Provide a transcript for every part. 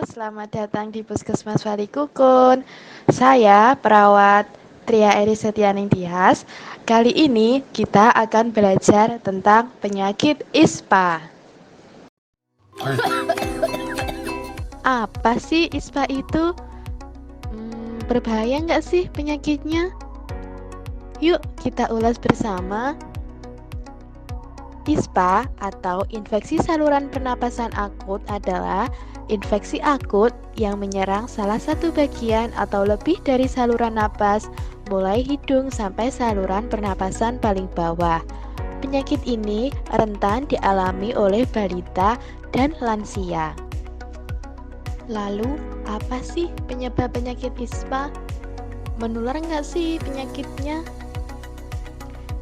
selamat datang di Puskesmas Walikukun. Saya perawat Tria Eri Setianing Tias. Kali ini kita akan belajar tentang penyakit ISPA. Apa sih ISPA itu? Berbahaya nggak sih penyakitnya? Yuk kita ulas bersama. ISPA atau infeksi saluran pernapasan akut adalah infeksi akut yang menyerang salah satu bagian atau lebih dari saluran napas, mulai hidung sampai saluran pernapasan paling bawah. Penyakit ini rentan dialami oleh balita dan lansia. Lalu, apa sih penyebab penyakit ISPA? Menular nggak sih penyakitnya?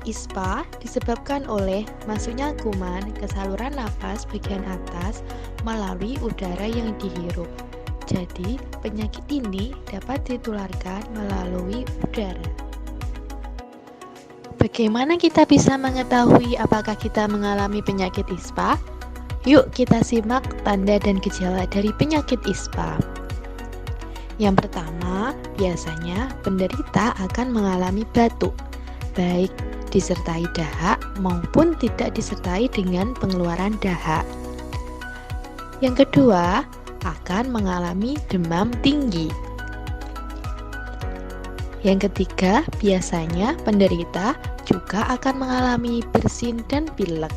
ISPA disebabkan oleh masuknya kuman ke saluran napas bagian atas melalui udara yang dihirup. Jadi, penyakit ini dapat ditularkan melalui udara. Bagaimana kita bisa mengetahui apakah kita mengalami penyakit ISPA? Yuk kita simak tanda dan gejala dari penyakit ISPA. Yang pertama, biasanya penderita akan mengalami batuk, baik disertai dahak maupun tidak disertai dengan pengeluaran dahak. Yang kedua, akan mengalami demam tinggi. Yang ketiga, biasanya penderita juga akan mengalami bersin dan pilek.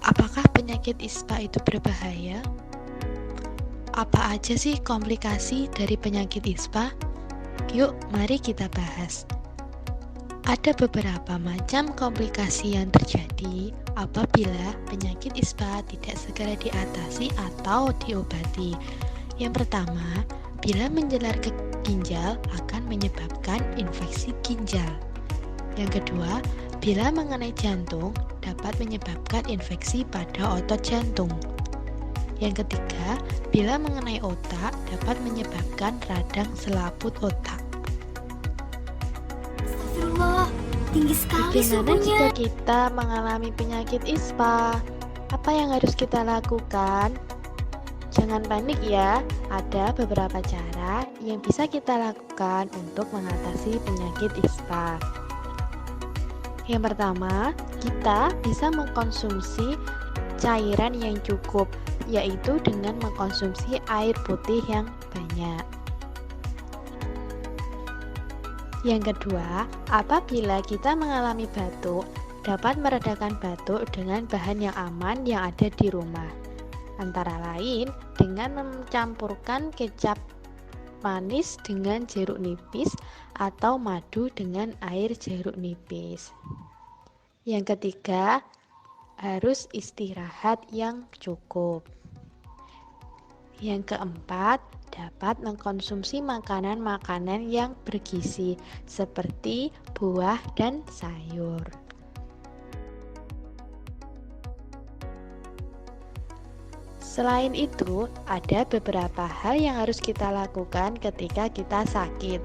Apakah penyakit ISPA itu berbahaya? Apa aja sih komplikasi dari penyakit ISPA? Yuk, mari kita bahas. Ada beberapa macam komplikasi yang terjadi apabila penyakit ISPA tidak segera diatasi atau diobati. Yang pertama, bila menjalar ke ginjal akan menyebabkan infeksi ginjal. Yang kedua, bila mengenai jantung dapat menyebabkan infeksi pada otot jantung. Yang ketiga, bila mengenai otak dapat menyebabkan radang selaput otak. Astagfirullah, tinggi sekali Bagaimana jika suhunya. kita mengalami penyakit ISPA? Apa yang harus kita lakukan? Jangan panik ya, ada beberapa cara yang bisa kita lakukan untuk mengatasi penyakit ISPA. Yang pertama, kita bisa mengkonsumsi cairan yang cukup, yaitu dengan mengkonsumsi air putih yang banyak. Yang kedua, apabila kita mengalami batuk, dapat meredakan batuk dengan bahan yang aman yang ada di rumah. Antara lain dengan mencampurkan kecap manis dengan jeruk nipis atau madu dengan air jeruk nipis. Yang ketiga, harus istirahat yang cukup. Yang keempat, dapat mengkonsumsi makanan-makanan yang bergizi seperti buah dan sayur. Selain itu, ada beberapa hal yang harus kita lakukan ketika kita sakit.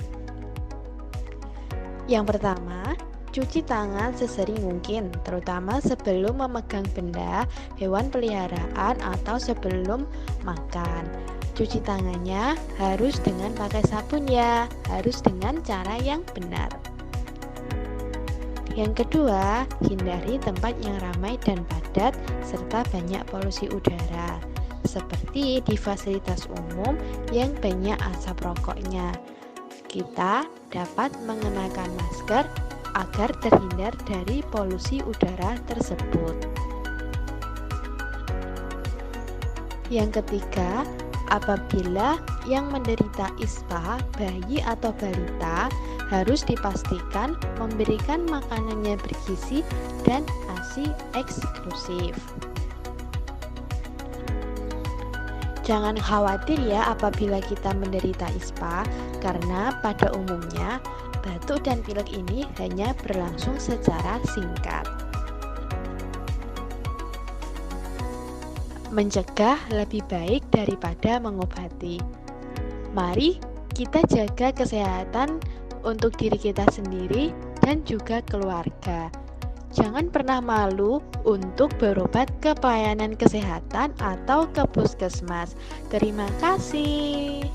Yang pertama, cuci tangan sesering mungkin, terutama sebelum memegang benda, hewan peliharaan, atau sebelum makan. Cuci tangannya harus dengan pakai sabun ya, harus dengan cara yang benar. Yang kedua, hindari tempat yang ramai dan padat serta banyak polusi udara, seperti di fasilitas umum yang banyak asap rokoknya. Kita dapat mengenakan masker agar terhindar dari polusi udara tersebut. Yang ketiga, apabila yang menderita ISPA, bayi atau balita, harus dipastikan memberikan makanannya bergizi dan ASI eksklusif. Jangan khawatir ya apabila kita menderita ISPA, karena pada umumnya batuk dan pilek ini hanya berlangsung secara singkat. Mencegah lebih baik daripada mengobati. Mari kita jaga kesehatan untuk diri kita sendiri dan juga keluarga. Jangan pernah malu untuk berobat ke pelayanan kesehatan atau ke puskesmas. Terima kasih.